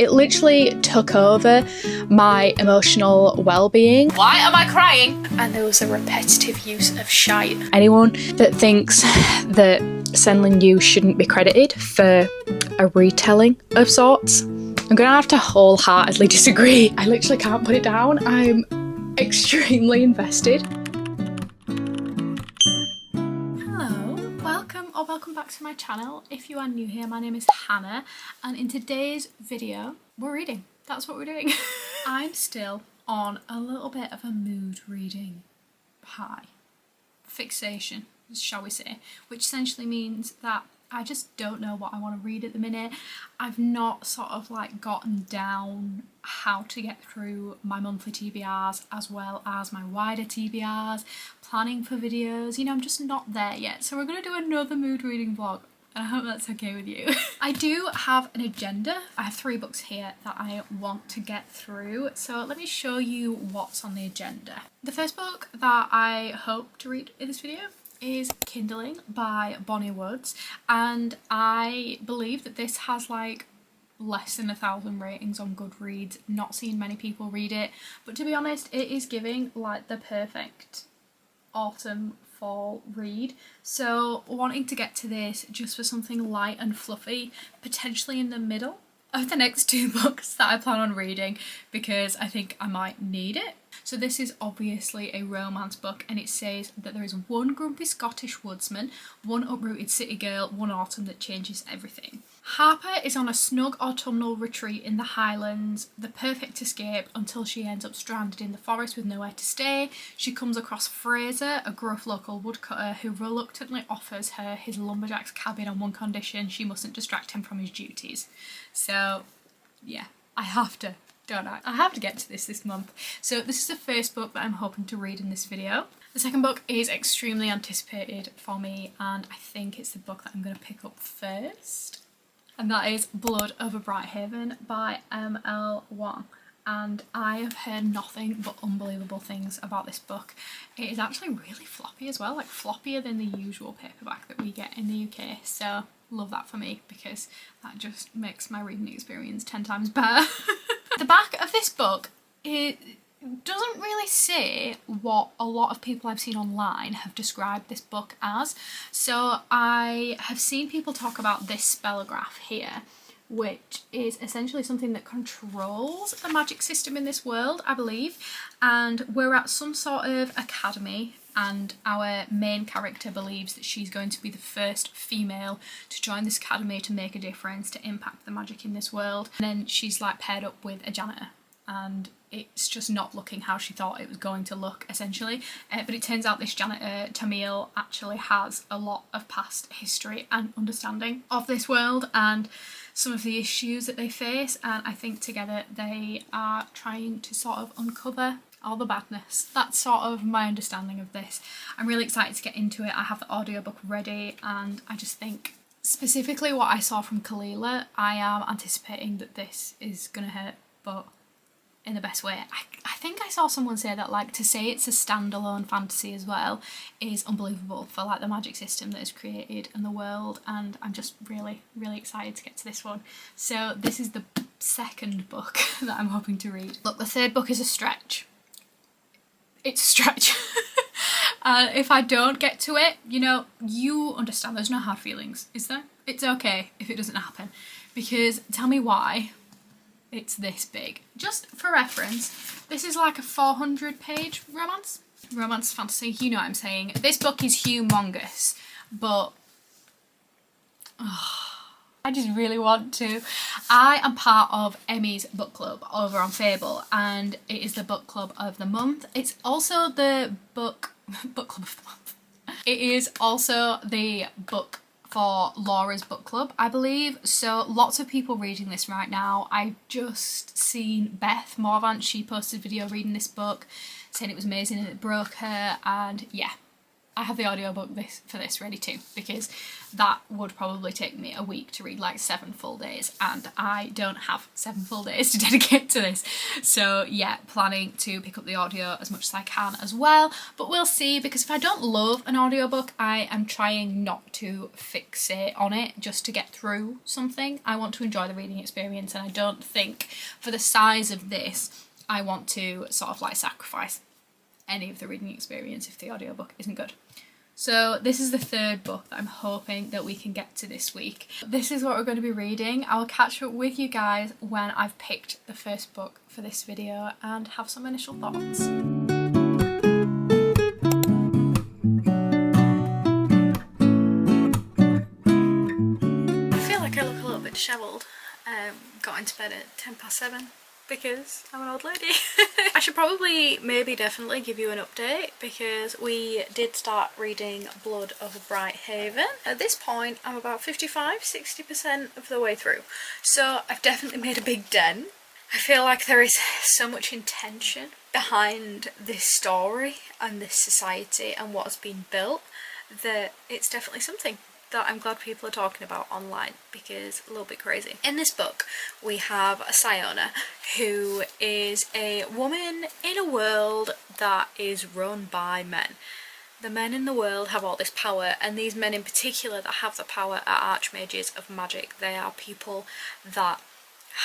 It literally took over my emotional well-being. Why am I crying? And there was a repetitive use of shite. Anyone that thinks that Senlin Yu shouldn't be credited for a retelling of sorts, I'm gonna have to wholeheartedly disagree. I literally can't put it down. I'm extremely invested. Welcome back to my channel. If you are new here, my name is Hannah, and in today's video we're reading. That's what we're doing. I'm still on a little bit of a mood reading high fixation, shall we say, which essentially means that I just don't know what I want to read at the minute. I've not sort of like gotten down how to get through my monthly TBRs as well as my wider TBRs, planning for videos, you know, I'm just not there yet. So we're going to do another mood reading vlog, and I hope that's okay with you. I do have an agenda. I have 3 books here that I want to get through, so let me show you what's on the agenda. The first book that I hope to read in this video is Kindling by Bonnie Woods, and I believe that this has like less than 1,000 ratings on Goodreads. Not seen many people read it, but to be honest, it is giving like the perfect autumn fall read. So wanting to get to this just for something light and fluffy, potentially in the middle of the next 2 books that I plan on reading, because I think I might need it. So this is obviously a romance book, and it says that there is one grumpy Scottish woodsman, one uprooted city girl, one autumn that changes everything. Harper is on a snug autumnal retreat in the Highlands, the perfect escape until she ends up stranded in the forest with nowhere to stay. She comes across Fraser, a gruff local woodcutter, who reluctantly offers her his lumberjack's cabin on one condition: she mustn't distract him from his duties. So yeah, I have to, don't I? I have to get to this month. So this is the first book that I'm hoping to read in this video. The second book is extremely anticipated for me, and I think it's the book that I'm going to pick up first. And that is Blood Over Brighthaven by M.L. Wang. And I have heard nothing but unbelievable things about this book. It is actually really floppy as well, like floppier than the usual paperback that we get in the UK. So love that for me, because that just makes my reading experience 10 times better. The back of this book, it doesn't really say what a lot of people I've seen online have described this book as. So I have seen people talk about this spellograph here, which is essentially something that controls the magic system in this world, I believe. And we're at some sort of academy, and our main character believes that she's going to be the first female to join this academy to make a difference, to impact the magic in this world. And then she's like paired up with a janitor, and it's just not looking how she thought it was going to look, essentially. But it turns out this janitor, Tamil, actually has a lot of past history and understanding of this world and some of the issues that they face, and I think together they are trying to sort of uncover all the badness. That's sort of my understanding of this. I'm really excited to get into it. I have the audiobook ready, and I just think, specifically what I saw from Kalila, I am anticipating that this is gonna hit, but in the best way. I think I saw someone say that like to say it's a standalone fantasy as well is unbelievable for like the magic system that is created in the world, and I'm just really excited to get to this one. So this is the second book that I'm hoping to read. Look, the third book is a stretch. It's a stretch. If I don't get to it, you know, you understand, there's no hard feelings, is there? It's okay if it doesn't happen, because tell me why it's this big. Just for reference, this is like a 400-page romance fantasy, you know what I'm saying. This book is humongous, but I just really want to. I am part of Emmy's book club over on Fable, and it is the book club of the month. It's also the book club of the month. It is also the book for Laura's book club, I believe. So lots of people reading this right now. I've just seen Beth Morvant, she posted a video reading this book saying it was amazing and it broke her, and yeah, I have the audiobook for this ready too, because that would probably take me a week to read, like 7 full days, and I don't have 7 full days to dedicate to this. So yeah, planning to pick up the audio as much as I can as well, but we'll see, because if I don't love an audiobook, I am trying not to fixate on it just to get through something. I want to enjoy the reading experience, and I don't think for the size of this I want to sort of like sacrifice any of the reading experience if the audiobook isn't good. So this is the 3rd book that I'm hoping that we can get to this week. This is what we're going to be reading. I'll catch up with you guys when I've picked the first book for this video and have some initial thoughts. I feel like I look a little bit dishevelled. Got into bed at 7:10 because I'm an old lady. I should probably, maybe definitely give you an update, because we did start reading Blood of Bright Haven. At this point I'm about 55-60% of the way through, so I've definitely made a big dent. I feel like there is so much intention behind this story and this society and what has been built that it's definitely something that I'm glad people are talking about online, because a little bit crazy. In this book we have Siona, who is a woman in a world that is run by men. The men in the world have all this power, and these men in particular that have the power are archmages of magic. They are people that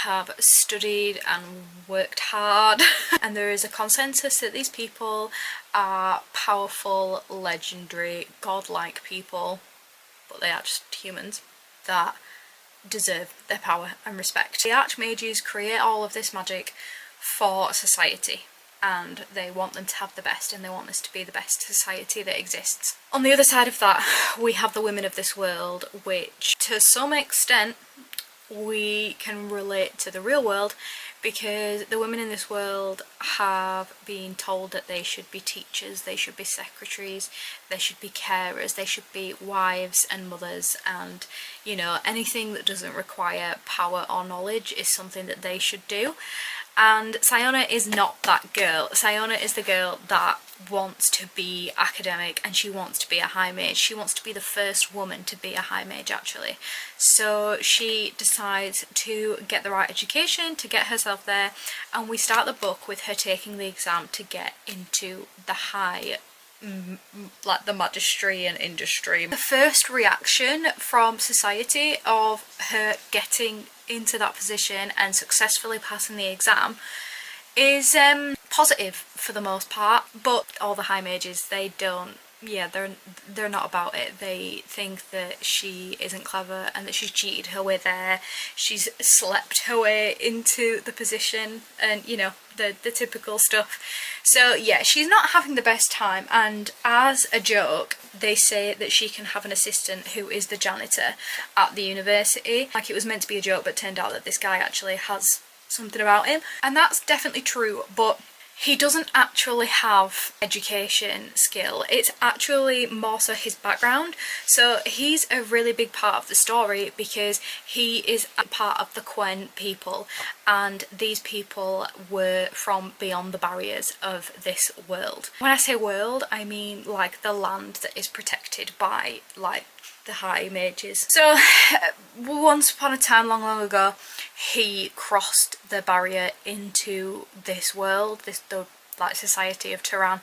have studied and worked hard and there is a consensus that these people are powerful, legendary, godlike people, but they are just humans that deserve their power and respect. The archmages create all of this magic for society, and they want them to have the best, and they want this to be the best society that exists. On the other side of that, we have the women of this world, which to some extent we can relate to the real world, because the women in this world have been told that they should be teachers, they should be secretaries, they should be carers, they should be wives and mothers, and you know, anything that doesn't require power or knowledge is something that they should do. And Siona is not that girl. Siona is the girl that wants to be academic, and she wants to be a high mage. She wants to be the first woman to be a high mage, actually. So she decides to get the right education to get herself there, and we start the book with her taking the exam to get into the high, like the magistry and industry. The first reaction from society of her getting into that position and successfully passing the exam is positive for the most part, but all the high mages, they don't, yeah, they're not about it. They think that she isn't clever and that she's cheated her way there, she's slept her way into the position, and you know, the typical stuff. So yeah, she's not having the best time, and as a joke they say that she can have an assistant who is the janitor at the university. Like, it was meant to be a joke, but turned out that this guy actually has something about him, and that's definitely true, but he doesn't actually have education skill. It's actually more so his background. So he's a really big part of the story because he is a part of the Quen people, and these people were from beyond the barriers of this world. When I say world, I mean like the land that is protected by like the high mages. So once upon a time, long ago, he crossed the barrier into this world, the like society of Turan,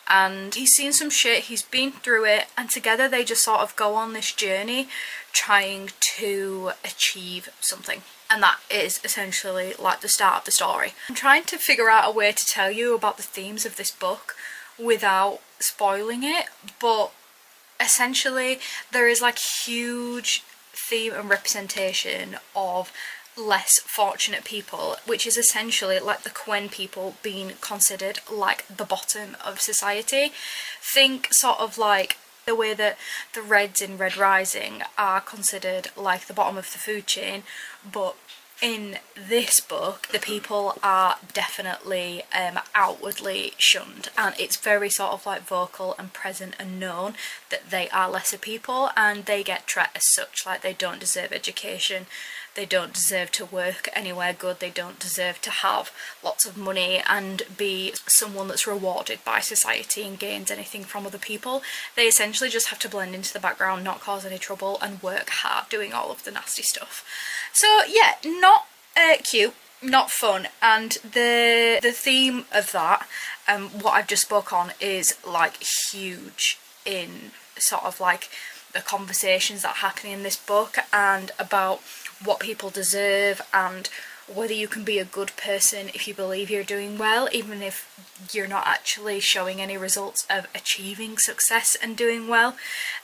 and he's seen some shit, he's been through it, and together they just sort of go on this journey trying to achieve something. And that is essentially like the start of the story. I'm trying to figure out a way to tell you about the themes of this book without spoiling it, but essentially there is like huge theme and representation of less fortunate people, which is essentially like the Quen people being considered like the bottom of society. Think sort of like the way that the Reds in Red Rising are considered like the bottom of the food chain, but in this book the people are definitely outwardly shunned, and it's very sort of like vocal and present and known that they are lesser people, and they get treated as such, like they don't deserve education, they don't deserve to work anywhere good, they don't deserve to have lots of money and be someone that's rewarded by society and gains anything from other people. They essentially just have to blend into the background, not cause any trouble, and work hard doing all of the nasty stuff. So yeah, not cute, not fun, and the theme of that, what I've just spoke on, is like huge in sort of like the conversations that are happening in this book, and about what people deserve, and whether you can be a good person if you believe you're doing well, even if you're not actually showing any results of achieving success and doing well,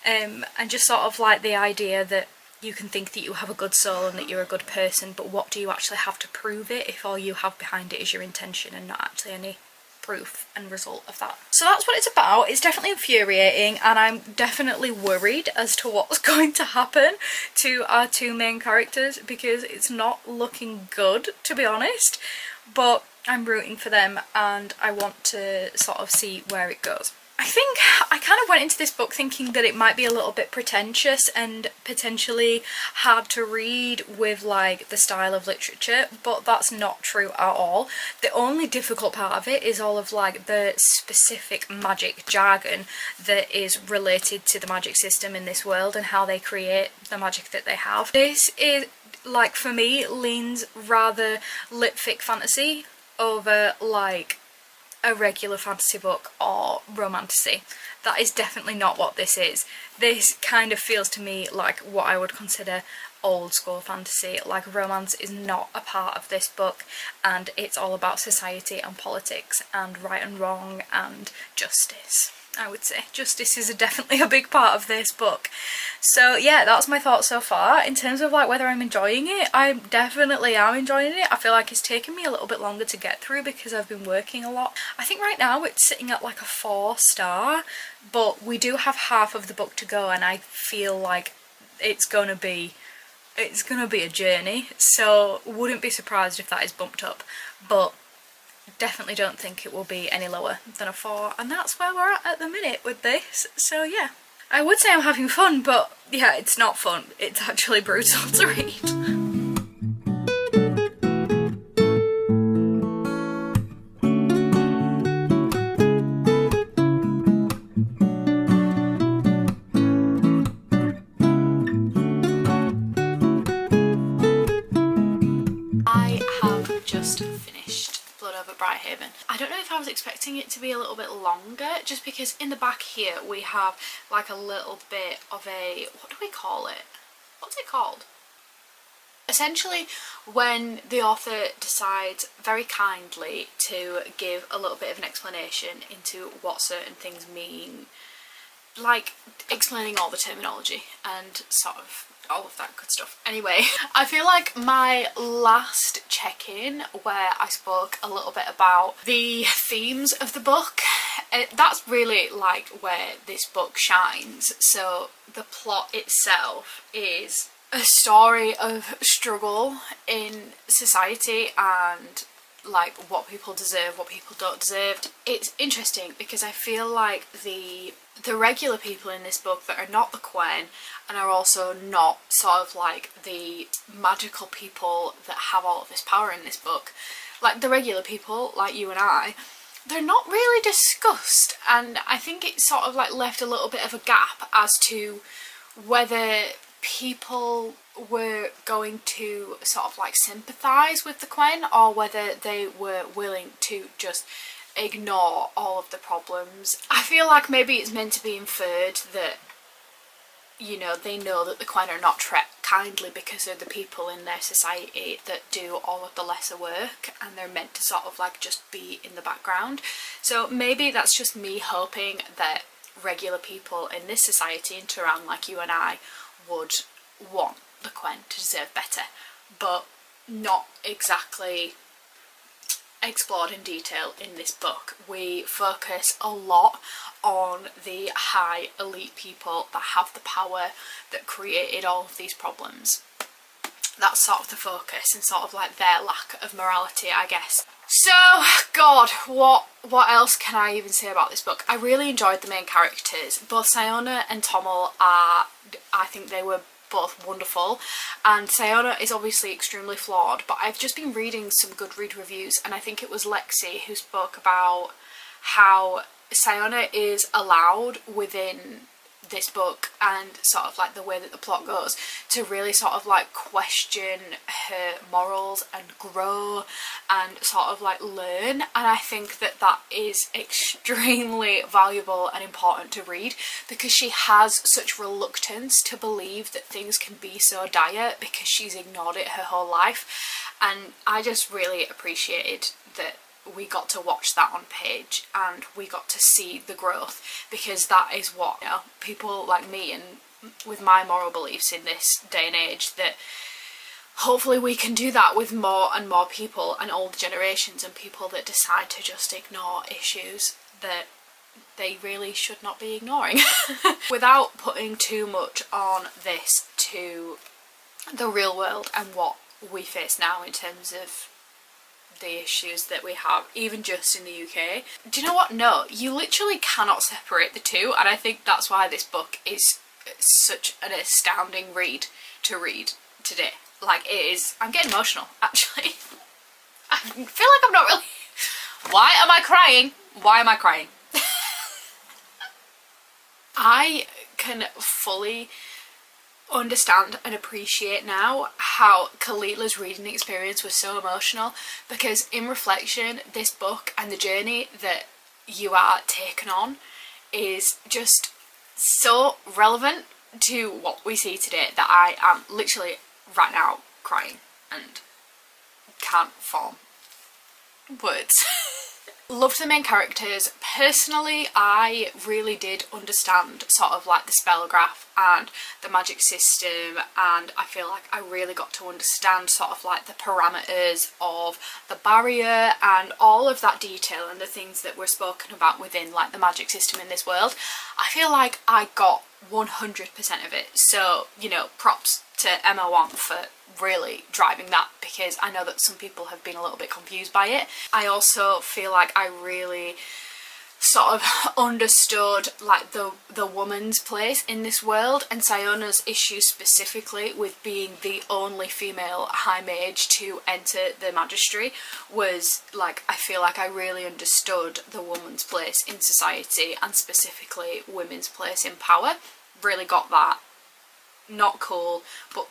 and just sort of like the idea that you can think that you have a good soul and that you're a good person, but what do you actually have to prove it if all you have behind it is your intention and not actually any proof and result of that. So that's what it's about. It's definitely infuriating, and I'm definitely worried as to what's going to happen to our two main characters, because it's not looking good, to be honest, but I'm rooting for them and I want to sort of see where it goes. I think I kind of went into this book thinking that it might be a little bit pretentious and potentially hard to read with like the style of literature, but that's not true at all. The only difficult part of it is all of like the specific magic jargon that is related to the magic system in this world and how they create the magic that they have. This is, like, for me, leans rather lit fic fantasy over like a regular fantasy book or romantasy. That is definitely not what this is. This kind of feels to me like what I would consider old school fantasy. Like, romance is not a part of this book, and it's all about society and politics and right and wrong and justice. I would say justice is definitely a big part of this book. So yeah, that's my thoughts so far. In terms of like whether I'm enjoying it, I definitely am enjoying it. I feel like it's taken me a little bit longer to get through because I've been working a lot. I think right now it's sitting at like a 4-star, but we do have half of the book to go, and I feel like it's gonna be a journey, so wouldn't be surprised if that is bumped up, but definitely don't think it will be any lower than a 4, and that's where we're at the minute with this. So yeah, I would say I'm having fun, but yeah, it's not fun. It's actually brutal to read. I don't know if I was expecting it to be a little bit longer, just because in the back here we have like a little bit of a, what do we call it? What's it called? Essentially, when the author decides very kindly to give a little bit of an explanation into what certain things mean, like explaining all the terminology and sort of all of that good stuff. Anyway, I feel like my last check-in where I spoke a little bit about the themes of the book, that's really like where this book shines. So the plot itself is a story of struggle in society and like what people deserve, what people don't deserve. It's interesting because I feel like the regular people in this book that are not the Quen and are also not sort of like the magical people that have all of this power in this book, like the regular people like you and I, they're not really discussed, and I think it sort of like left a little bit of a gap as to whether people were going to sort of like sympathise with the Quen or whether they were willing to just ignore all of the problems. I feel like maybe it's meant to be inferred that, you know, they know that the Quen are not treated kindly because they're the people in their society that do all of the lesser work, and they're meant to sort of like just be in the background. So maybe that's just me hoping that regular people in this society, in Tehran, like you and I, would want the Quen to deserve better, but not exactly explored in detail in this book. We focus a lot on the high elite people that have the power that created all of these problems. That's sort of the focus and sort of like their lack of morality, I guess. So, God, what else can I even say about this book? I really enjoyed the main characters. Both Siona and Tommel are, I think they were both wonderful, and Sayona is obviously extremely flawed, but I've just been reading some Goodreads reviews, and I think it was Lexi who spoke about how Sayona is allowed within this book and sort of like the way that the plot goes to really sort of like question her morals and grow and sort of like learn, and I think that that is extremely valuable and important to read because she has such reluctance to believe that things can be so dire because she's ignored it her whole life, and I just really appreciated that we got to watch that on page and we got to see the growth, because that is what, you know, people like me and with my moral beliefs in this day and age, that hopefully we can do that with more and more people and older generations and people that decide to just ignore issues that they really should not be ignoring. Without putting too much on this to the real world and what we face now in terms of the issues that we have, even just in the UK. Do you know what? No, you literally cannot separate the two, and I think that's why this book is such an astounding read to read today. Like, it is. I'm getting emotional, actually. I feel like I'm not really... Why am I crying? Why am I crying? I can fully understand and appreciate now how Kalila's reading experience was so emotional, because in reflection, this book and the journey that you are taken on is just so relevant to what we see today that I am literally right now crying and can't form words. Loved the main characters. Personally, I really did understand sort of like the spell graph and the magic system, and I feel like I really got to understand sort of like the parameters of the barrier and all of that detail and the things that were spoken about within like the magic system in this world. I feel like I got 100% of it, so, you know, props to Emma Wong for really driving that, because I know that some people have been a little bit confused by it. I also feel like I really sort of understood like the woman's place in this world, and Sayona's issue specifically with being the only female high mage to enter the magistry was like, I feel like I really understood the woman's place in society and specifically women's place in power. Really got that. Not cool, but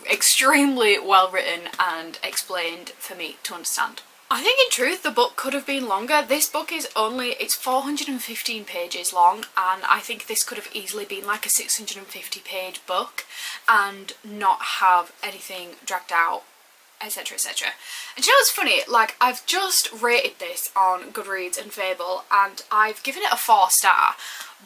extremely well written and explained for me to understand. I think in truth the book could have been longer. This book is it's 415 pages long, and I think this could have easily been like a 650 page book and not have anything dragged out, etc, etc. And you know what's funny? Like, I've just rated this on Goodreads and Fable and I've given it a 4-star,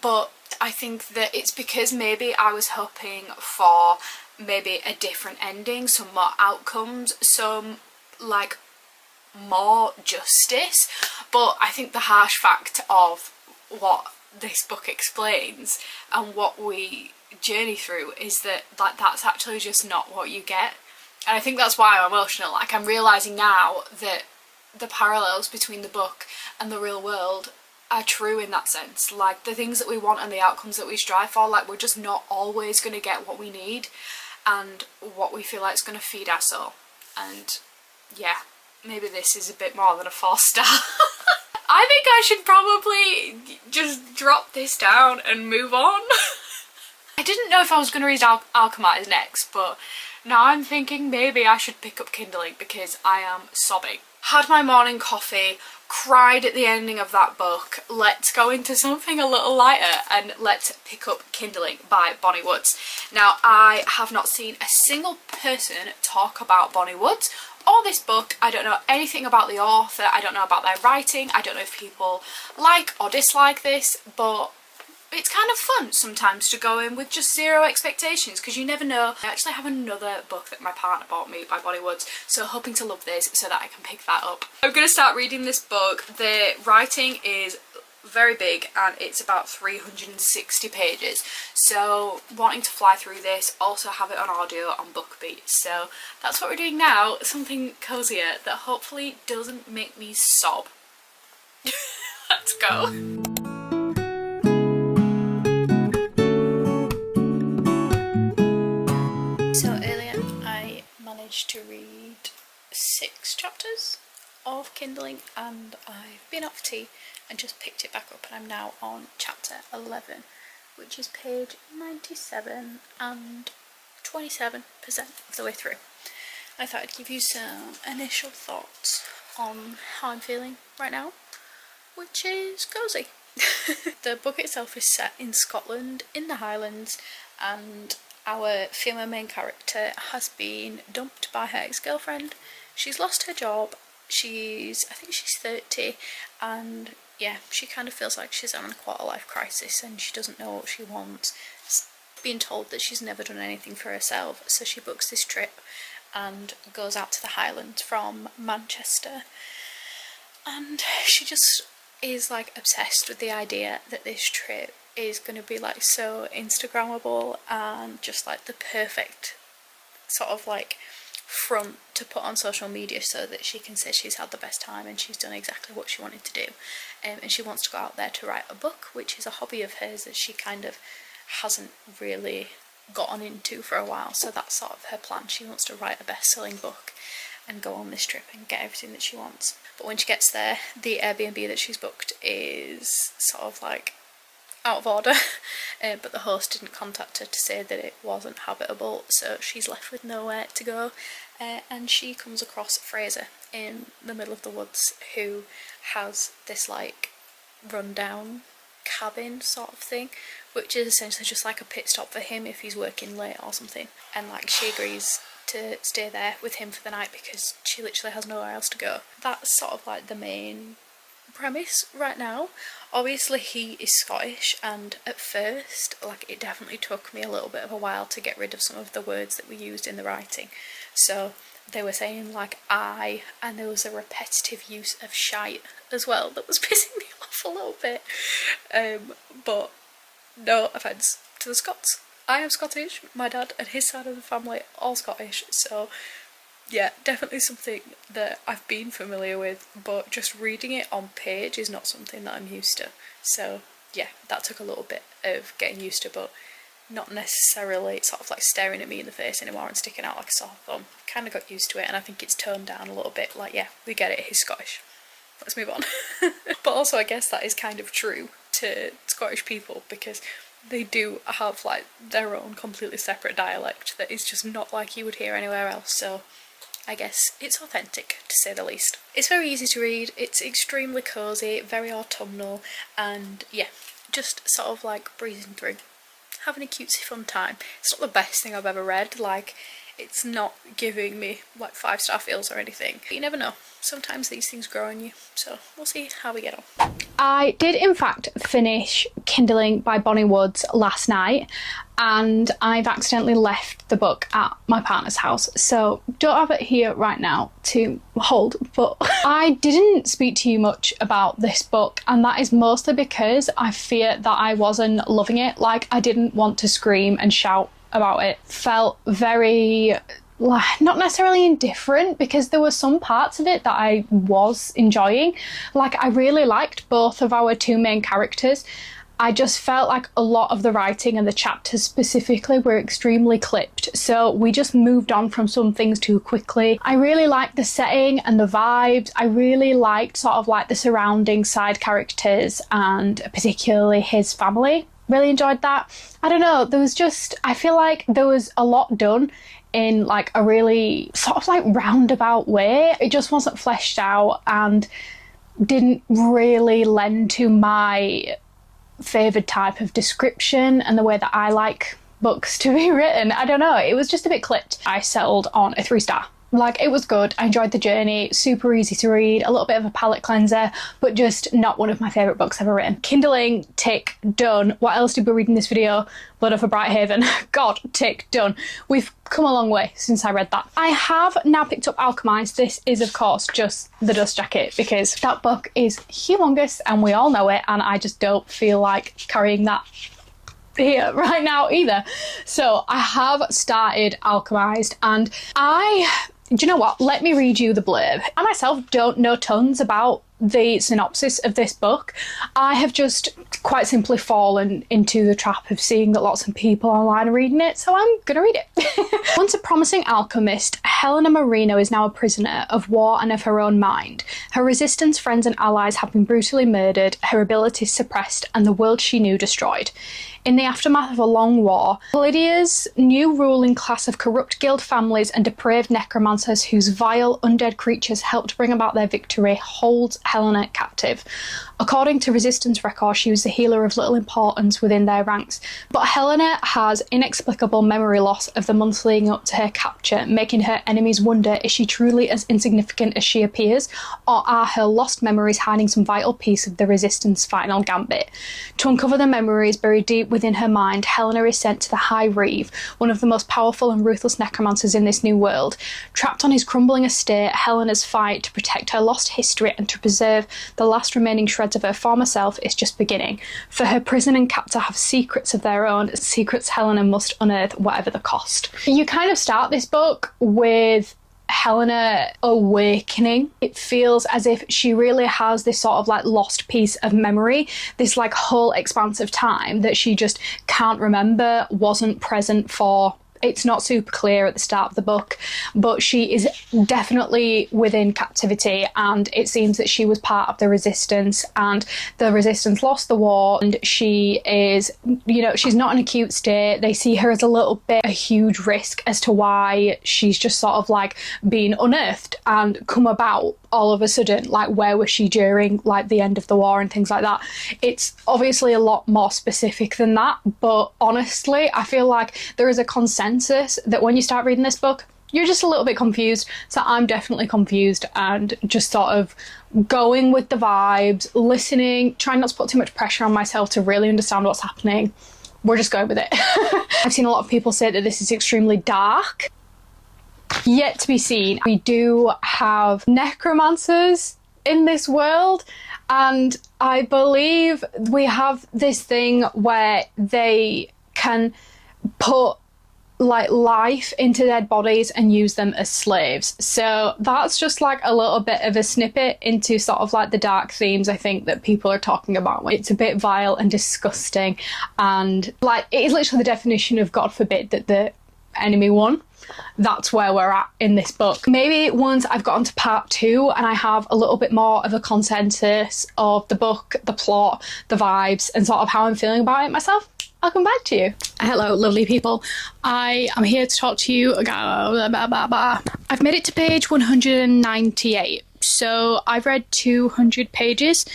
but I think that it's because maybe I was hoping for maybe a different ending, some more outcomes, some like more justice, but I think the harsh fact of what this book explains and what we journey through is that like that's actually just not what you get. And I think that's why I'm emotional. Like, I'm realising now that the parallels between the book and the real world are true in that sense. Like, the things that we want and the outcomes that we strive for, like, we're just not always going to get what we need and what we feel like is going to feed our soul. And yeah, maybe this is a bit more than a 4-star. I think I should probably just drop this down and move on. I didn't know if I was going to read Alchemised next, but now I'm thinking maybe I should pick up Kindling because I am sobbing. Had my morning coffee, cried at the ending of that book. Let's go into something a little lighter and let's pick up Kindling by Bonnie Woods. Now, I have not seen a single person talk about Bonnie Woods or this book. I don't know anything about the author. I don't know about their writing. I don't know if people like or dislike this, but it's kind of fun sometimes to go in with just zero expectations, because you never know. I actually have another book that my partner bought me by Bonnie Woods, so hoping to love this so that I can pick that up. I'm going to start reading this book. The writing is very big and it's about 360 pages, so wanting to fly through this, also have it on audio on BookBeat. So that's what we're doing now, something cozier that hopefully doesn't make me sob. Let's go. to read 6 chapters of Kindling, and I've been out for tea and just picked it back up, and I'm now on chapter 11, which is page 97 and 27% of the way through. I thought I'd give you some initial thoughts on how I'm feeling right now, which is cosy. The book itself is set in Scotland, in the Highlands, and our female main character has been dumped by her ex-girlfriend. She's lost her job, I think she's 30, and yeah, she kind of feels like she's having a quarter-life crisis and she doesn't know what she wants. Being told that she's never done anything for herself, so she books this trip and goes out to the Highlands from Manchester, and she just is like obsessed with the idea that this trip is going to be like so Instagrammable and just like the perfect sort of like front to put on social media so that she can say she's had the best time and she's done exactly what she wanted to do. And she wants to go out there to write a book, which is a hobby of hers that she kind of hasn't really gotten into for a while, so that's sort of her plan. She wants to write a best-selling book and go on this trip and get everything that she wants. But when she gets there, the Airbnb that she's booked is sort of like out of order, but the host didn't contact her to say that it wasn't habitable, so she's left with nowhere to go, and she comes across Fraser in the middle of the woods, who has this like rundown cabin sort of thing, which is essentially just like a pit stop for him if he's working late or something, and like she agrees to stay there with him for the night because she literally has nowhere else to go. That's sort of like the main premise right now. Obviously he is Scottish, and at first like it definitely took me a little bit of a while to get rid of some of the words that were used in the writing. So they were saying like I, and there was a repetitive use of shite as well that was pissing me off a little bit, but no offence to the Scots. I am Scottish, my dad and his side of the family all Scottish, so yeah, definitely something that I've been familiar with, but just reading it on page is not something that I'm used to. So yeah, that took a little bit of getting used to, but not necessarily sort of like staring at me in the face anymore and sticking out like a sore thumb. Kind of got used to it, and I think it's toned down a little bit. Like, yeah, we get it, he's Scottish. Let's move on. But also I guess that is kind of true to Scottish people, because they do have like their own completely separate dialect that is just not like you would hear anywhere else, so I guess it's authentic to say the least. It's very easy to read, it's extremely cosy, very autumnal, and yeah, just sort of like breezing through, having a cutesy fun time. It's not the best thing I've ever read, like it's not giving me like 5-star feels or anything, but you never know, sometimes these things grow on you, so we'll see how we get on. I did in fact finish Kindling by Bonnie Woods last night, and I've accidentally left the book at my partner's house, so don't have it here right now to hold, but I didn't speak to you much about this book, and that is mostly because I fear that I wasn't loving it. Like, I didn't want to scream and shout about it. Felt very not necessarily indifferent, because there were some parts of it that I was enjoying. Like, I really liked both of our two main characters. I just felt like a lot of the writing and the chapters specifically were extremely clipped, so we just moved on from some things too quickly. I really liked the setting and the vibes. I really liked sort of like the surrounding side characters, and particularly his family. Really enjoyed that. I don't know, there was just, I feel like there was a lot done in like a really sort of like roundabout way. It just wasn't fleshed out and didn't really lend to my favoured type of description and the way that I like books to be written. I don't know, it was just a bit clipped. I settled on a 3-star. Like, it was good, I enjoyed the journey, super easy to read, a little bit of a palate cleanser, but just not one of my favourite books ever written. Kindling, tick, done. What else did we read in this video? Blood of a Bright Haven. God, tick, done. We've come a long way since I read that. I have now picked up Alchemised. This is, of course, just the dust jacket, because that book is humongous and we all know it, and I just don't feel like carrying that here right now either. So I have started Alchemised, and do you know what? Let me read you the blurb. I myself don't know tons about the synopsis of this book, I have just quite simply fallen into the trap of seeing that lots of people online are reading it, so I'm gonna read it. Once a promising alchemist, Helena Marino is now a prisoner of war and of her own mind. Her resistance friends and allies have been brutally murdered, her abilities suppressed, and the world she knew destroyed. In the aftermath of a long war, Lydia's new ruling class of corrupt guild families and depraved necromancers whose vile undead creatures helped bring about their victory holds Helena captive. According to Resistance records, she was the healer of little importance within their ranks, but Helena has inexplicable memory loss of the months leading up to her capture, making her enemies wonder, is she truly as insignificant as she appears, or are her lost memories hiding some vital piece of the Resistance final gambit? To uncover the memories buried deep within her mind, Helena is sent to the High Reeve, one of the most powerful and ruthless necromancers in this new world. Trapped on his crumbling estate, Helena's fight to protect her lost history and to preserve the last remaining shreds of her former self is just beginning. For her prison and captor have secrets of their own, secrets Helena must unearth whatever the cost. You kind of start this book with Helena awakening. It feels as if she really has this sort of like lost piece of memory, this like whole expanse of time that she just can't remember, wasn't present for. It's not super clear at the start of the book, but she is definitely within captivity, and it seems that she was part of the Resistance, and the Resistance lost the war, and she is, you know, she's not in a cute state. They see her as a little bit a huge risk as to why she's just sort of like being unearthed and come about all of a sudden. Like, where was she during like the end of the war and things like that? It's obviously a lot more specific than that, but honestly I feel like there is a consensus that when you start reading this book you're just a little bit confused. So I'm definitely confused and just sort of going with the vibes, listening, trying not to put too much pressure on myself to really understand what's happening. We're just going with it. I've seen a lot of people say that this is extremely dark. Yet to be seen. We do have necromancers in this world, and I believe we have this thing where they can put like life into dead bodies and use them as slaves. So that's just like a little bit of a snippet into sort of like the dark themes I think that people are talking about. It's a bit vile and disgusting, and like it is literally the definition of God forbid that the enemy won. That's where we're at in this book. Maybe once I've gotten to part 2 and I have a little bit more of a consensus of the book, the plot, the vibes, and sort of how I'm feeling about it myself, I'll come back to you. Hello, lovely people. I am here to talk to you. I've made it to page 198. So I've read 200 pages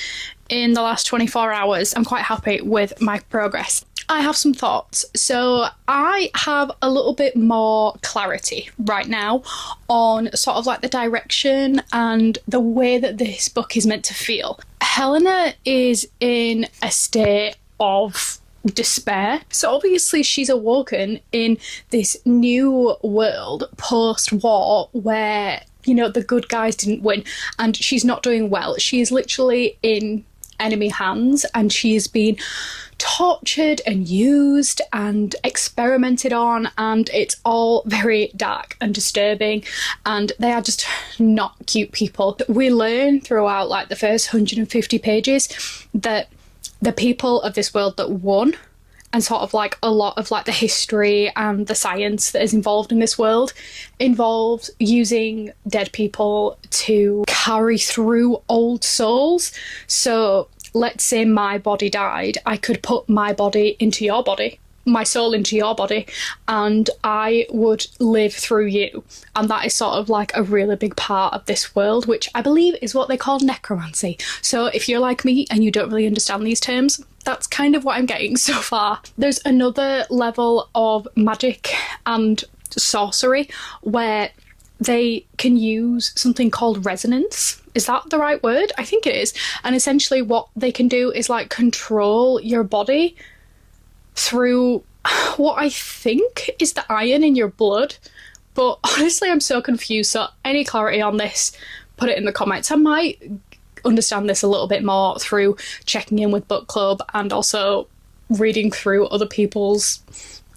in the last 24 hours. I'm quite happy with my progress. I have some thoughts. So I have a little bit more clarity right now on sort of like the direction and the way that this book is meant to feel. Helena is in a state of despair. So obviously she's awoken in this new world post-war where, you know, the good guys didn't win and she's not doing well. She is literally in enemy hands and she is being tortured and used and experimented on, and it's all very dark and disturbing, and they are just not cute people. We learn throughout like the first 150 pages that the people of this world that won, and sort of like a lot of like the history and the science that is involved in this world, involves using dead people to carry through old souls. So let's say my body died, I could put my body into your body, my soul into your body, and I would live through you. And that is sort of like a really big part of this world, which I believe is what they call necromancy. So if you're like me and you don't really understand these terms, that's kind of what I'm getting so far. There's another level of magic and sorcery where they can use something called resonance. Is that the right word? I think it is. And essentially what they can do is like control your body through what I think is the iron in your blood. But honestly, I'm so confused. So any clarity on this, put it in the comments. I might understand this a little bit more through checking in with book club and also reading through other people's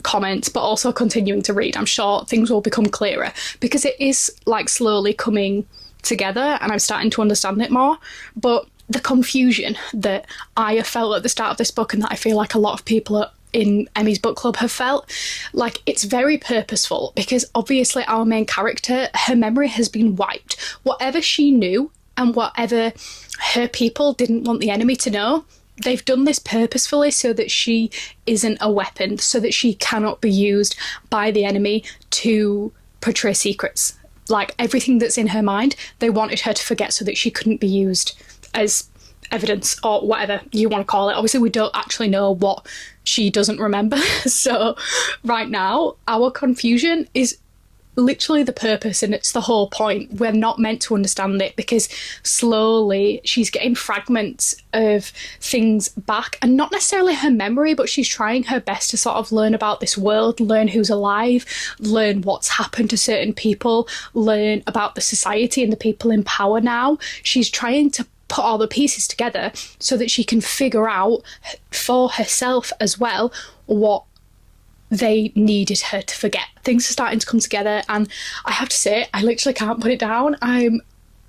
comments, but also continuing to read. I'm sure things will become clearer because it is like slowly coming together, and I'm starting to understand it more. But the confusion that I felt at the start of this book, and that I feel like a lot of people in Emmy's book club have felt, like, it's very purposeful, because obviously our main character, her memory has been wiped. Whatever she knew and whatever her people didn't want the enemy to know, they've done this purposefully so that she isn't a weapon, so that she cannot be used by the enemy to portray secrets. Like, everything that's in her mind, they wanted her to forget so that she couldn't be used as evidence, or whatever you want to call it. Obviously, we don't actually know what she doesn't remember. So right now, our confusion is literally the purpose, and it's the whole point. We're not meant to understand it, because slowly she's getting fragments of things back, and not necessarily her memory, but she's trying her best to sort of learn about this world, learn who's alive, learn what's happened to certain people, learn about the society and the people in power now. She's trying to put all the pieces together so that she can figure out for herself as well what they needed her to forget. Things are starting to come together, and I have to say, I literally can't put it down. I'm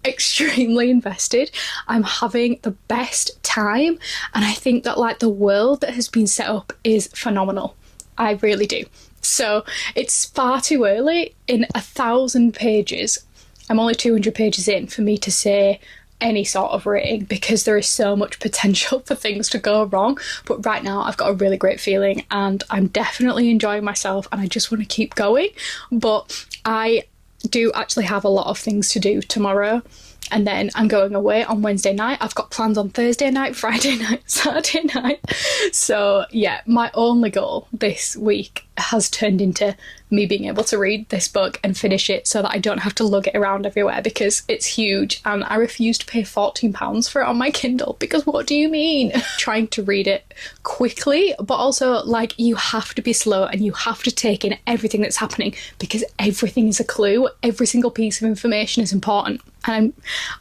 extremely invested. I'm having the best time, and I think that, like, the world that has been set up is phenomenal. I really do. So it's far too early in 1,000 pages. I'm only 200 pages in for me to say any sort of rating, because there is so much potential for things to go wrong. But right now I've got a really great feeling, and I'm definitely enjoying myself, and I just want to keep going. But I do actually have a lot of things to do tomorrow, and then I'm going away on Wednesday night. I've got plans on Thursday night, Friday night, Saturday night. So yeah, my only goal this week has turned into me being able to read this book and finish it, so that I don't have to lug it around everywhere, because it's huge, and I refuse to pay £14 for it on my Kindle, because what do you mean? Trying to read it quickly, but also, like, you have to be slow, and you have to take in everything that's happening, because everything is a clue. Every single piece of information is important, and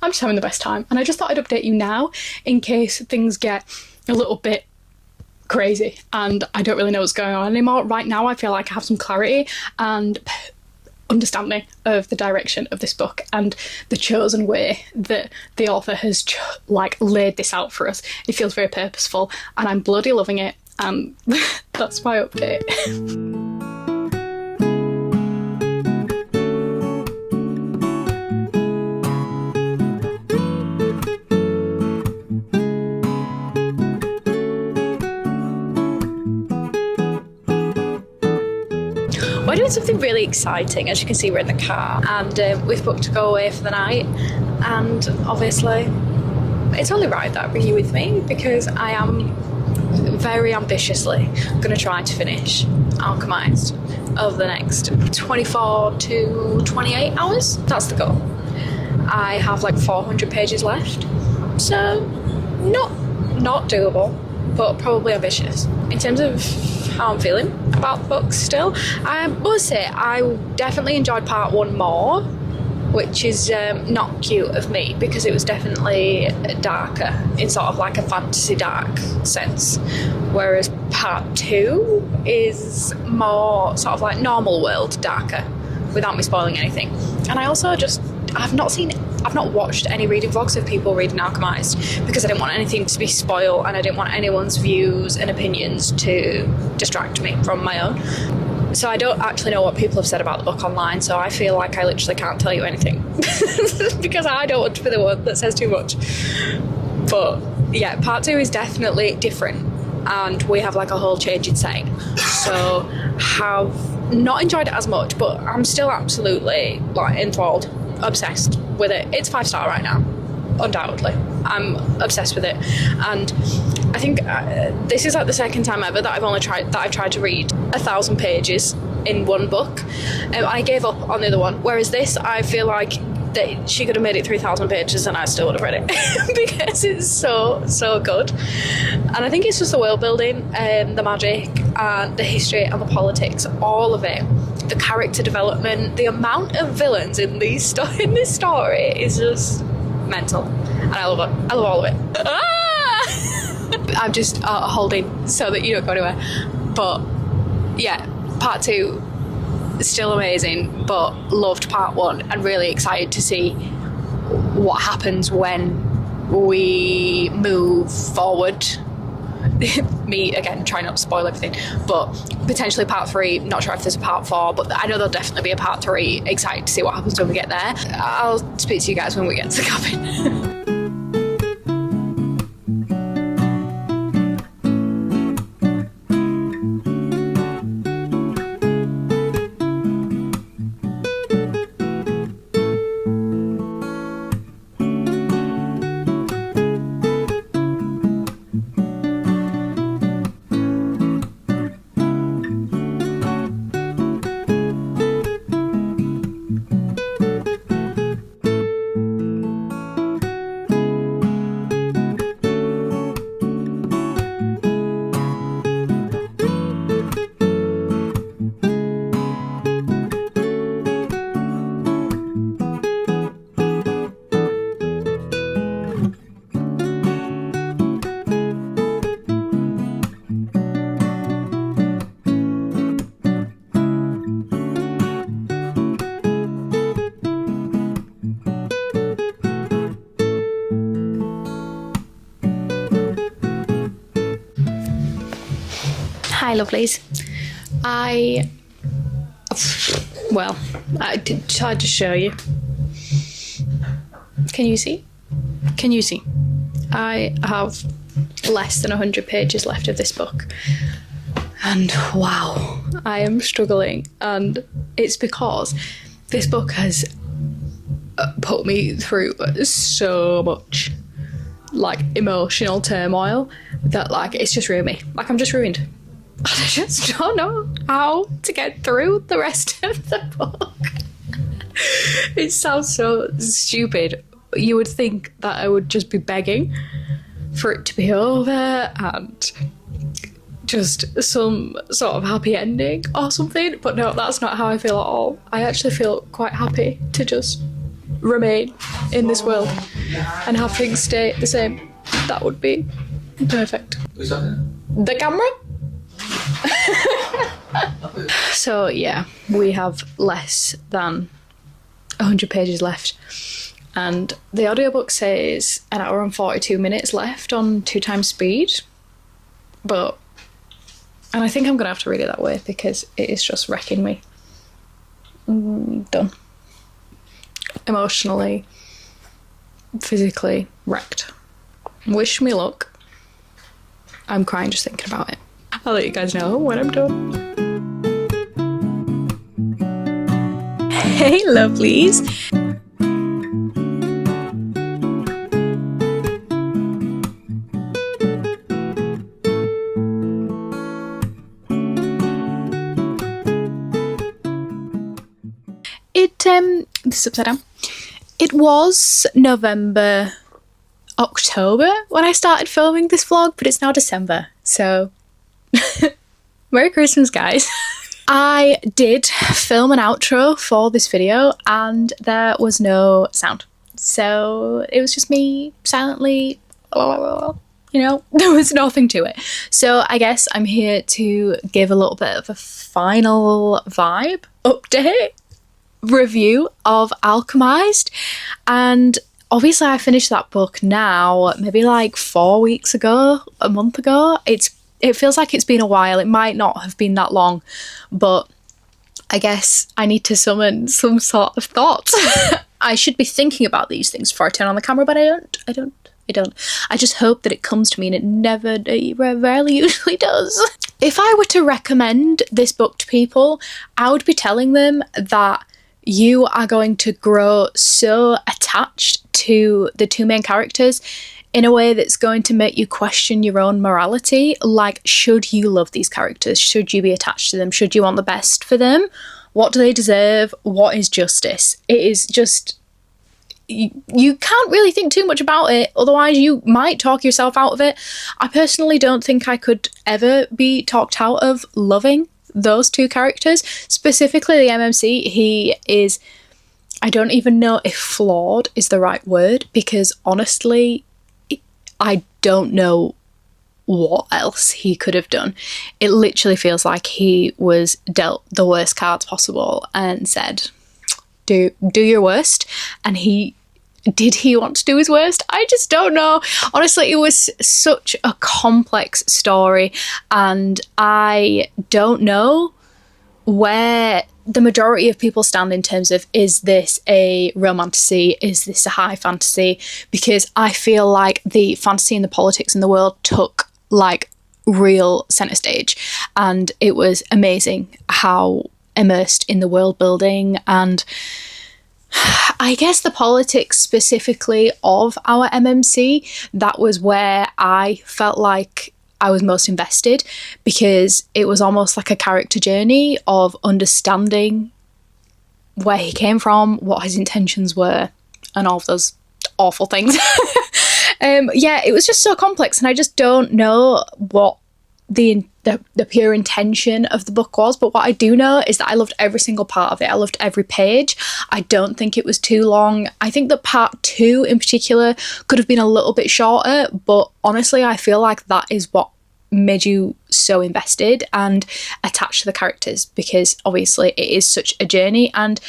I'm just having the best time. And I just thought I'd update you now in case things get a little bit crazy and I don't really know what's going on anymore. Right now I feel like I have some clarity and understanding of the direction of this book and the chosen way that the author has laid this out for us. It feels very purposeful, and I'm bloody loving it, and that's my update. We're doing something really exciting. As you can see, we're in the car, and we've booked to go away for the night, and obviously it's only right that I bring you with me, because I am very ambitiously going to try to finish Alchemised over the next 24 to 28 hours. That's the goal. I have like 400 pages left, so not doable, but probably ambitious. In terms of how I'm feeling about books still, I must say I definitely enjoyed part one more, which is not cute of me, because it was definitely darker in sort of like a fantasy dark sense, whereas part two is more sort of like normal world darker, without me spoiling anything. And I also I've not watched any reading vlogs of people reading Alchemised, because I didn't want anything to be spoiled, and I didn't want anyone's views and opinions to distract me from my own. So I don't actually know what people have said about the book online, so I feel like I literally can't tell you anything because I don't want to be the one that says too much. But yeah, part two is definitely different, and we have like a whole change in setting. So have not enjoyed it as much, but I'm still absolutely like enthralled, obsessed with it. It's 5-star right now, undoubtedly. I'm obsessed with it, and I think this is like the second time ever that I've tried to read 1,000 pages in one book. I gave up on the other one, whereas this, I feel like that she could have made it 3,000 pages and I still would have read it because it's so good. And I think it's just the world building and the magic and the history and the politics, all of it. The character development, the amount of villains in this story is just mental, and I love it. I love all of it. I'm just holding so that you don't go anywhere. But yeah, part two is still amazing, but loved part one, and really excited to see what happens when we move forward. Me, again, trying not to spoil everything, but potentially part 3, not sure if there's a part 4, but I know there'll definitely be a part 3. Excited to see what happens when we get there. I'll speak to you guys when we get to the cabin. Hi lovelies. I tried to show you. Can you see? Can you see? I have less than 100 pages left of this book. And wow, I am struggling. And it's because this book has put me through so much like emotional turmoil that like it's just ruined me. Like I'm just ruined. I just don't know how to get through the rest of the book. It sounds so stupid. You would think that I would just be begging for it to be over and just some sort of happy ending or something, but no, that's not how I feel at all. I actually feel quite happy to just remain in this world and have things stay the same. That would be perfect. Who's talking? The camera? So yeah, we have less than 100 pages left, and the audiobook says 1 hour and 42 minutes left on 2x speed, and I think I'm gonna have to read it that way because it is just wrecking me. Done. Emotionally, physically wrecked. Wish me luck. I'm crying just thinking about it. I'll let you guys know when I'm done. Hey lovelies. This is upside down. It was November, October when I started filming this vlog, but it's now December, so Merry Christmas, guys. I did film an outro for this video and there was no sound. So it was just me silently, you know, there was nothing to it. So I guess I'm here to give a little bit of a final vibe update review of Alchemised. And obviously I finished that book now, maybe like 4 weeks ago, a month ago. It feels like it's been a while. It might not have been that long, but I guess I need to summon some sort of thoughts. I should be thinking about these things before I turn on the camera, but I don't. I just hope that it comes to me, and it rarely usually does. If I were to recommend this book to people, I would be telling them that you are going to grow so attached to the two main characters in a way that's going to make you question your own morality. Like, should you love these characters? Should you be attached to them? Should you want the best for them? What do they deserve? What is justice? It is just... You can't really think too much about it, otherwise you might talk yourself out of it. I personally don't think I could ever be talked out of loving those two characters. Specifically the MMC, he is... I don't even know if flawed is the right word, because honestly... I don't know what else he could have done. It literally feels like he was dealt the worst cards possible and said, do your worst. And he did he want to do his worst? I just don't know. Honestly, it was such a complex story, and I don't know where the majority of people stand in terms of, is this a romantasy? Is this a high fantasy? Because I feel like the fantasy and the politics in the world took like real centre stage, and it was amazing how immersed in the world building and I guess the politics specifically of our MMC, that was where I felt like I was most invested, because it was almost like a character journey of understanding where he came from, what his intentions were, and all of those awful things. Yeah, it was just so complex, and I just don't know what the pure intention of the book was, but what I do know is that I loved every single part of it. I loved every page. I don't think it was too long. I think that part 2 in particular could have been a little bit shorter, but honestly I feel like that is what made you so invested and attached to the characters, because obviously it is such a journey and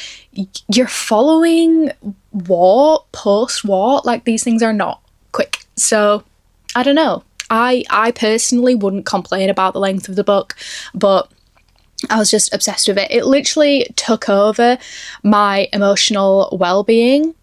you're following war, post-war, like these things are not quick. So I don't know. I personally wouldn't complain about the length of the book, but I was just obsessed with it. It literally took over my emotional well-being.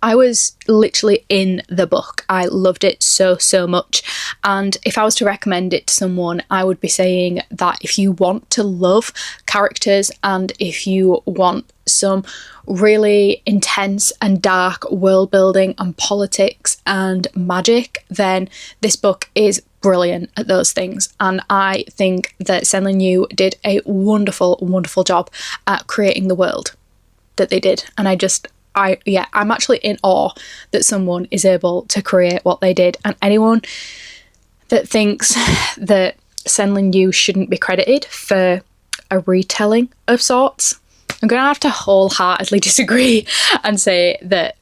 I was literally in the book. I loved it so, so much. And if I was to recommend it to someone, I would be saying that if you want to love characters and if you want some really intense and dark world building and politics and magic, then this book is brilliant at those things. And I think that Senlin Yu did a wonderful, wonderful job at creating the world that they did. And I'm actually in awe that someone is able to create what they did. And anyone that thinks that Senlin Yu shouldn't be credited for a retelling of sorts, I'm going to have to wholeheartedly disagree and say that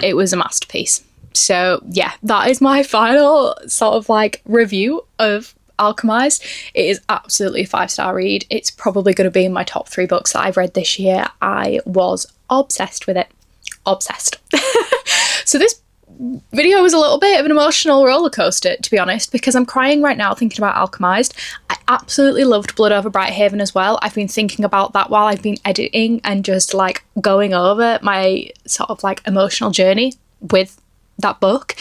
it was a masterpiece. So yeah, that is my final sort of like review of Alchemised. It is absolutely a 5-star read. It's probably going to be in my top 3 books that I've read this year. I was obsessed with it. Obsessed. So this video was a little bit of an emotional roller coaster, to be honest, because I'm crying right now thinking about Alchemised. I absolutely loved Blood Over Brighthaven as well. I've been thinking about that while I've been editing and just like going over my sort of like emotional journey with that book.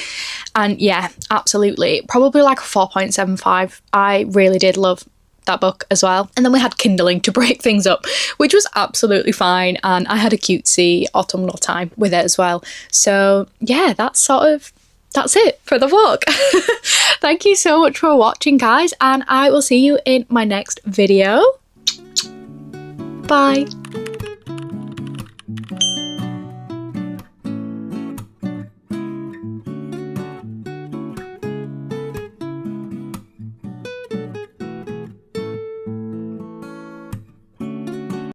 And yeah, absolutely, probably like a 4.75. I really did love that book as well. And then we had Kindling to break things up, which was absolutely fine, and I had a cutesy autumnal time with it as well. So yeah, that's it for the book. Thank you so much for watching, guys, and I will see you in my next video. Bye.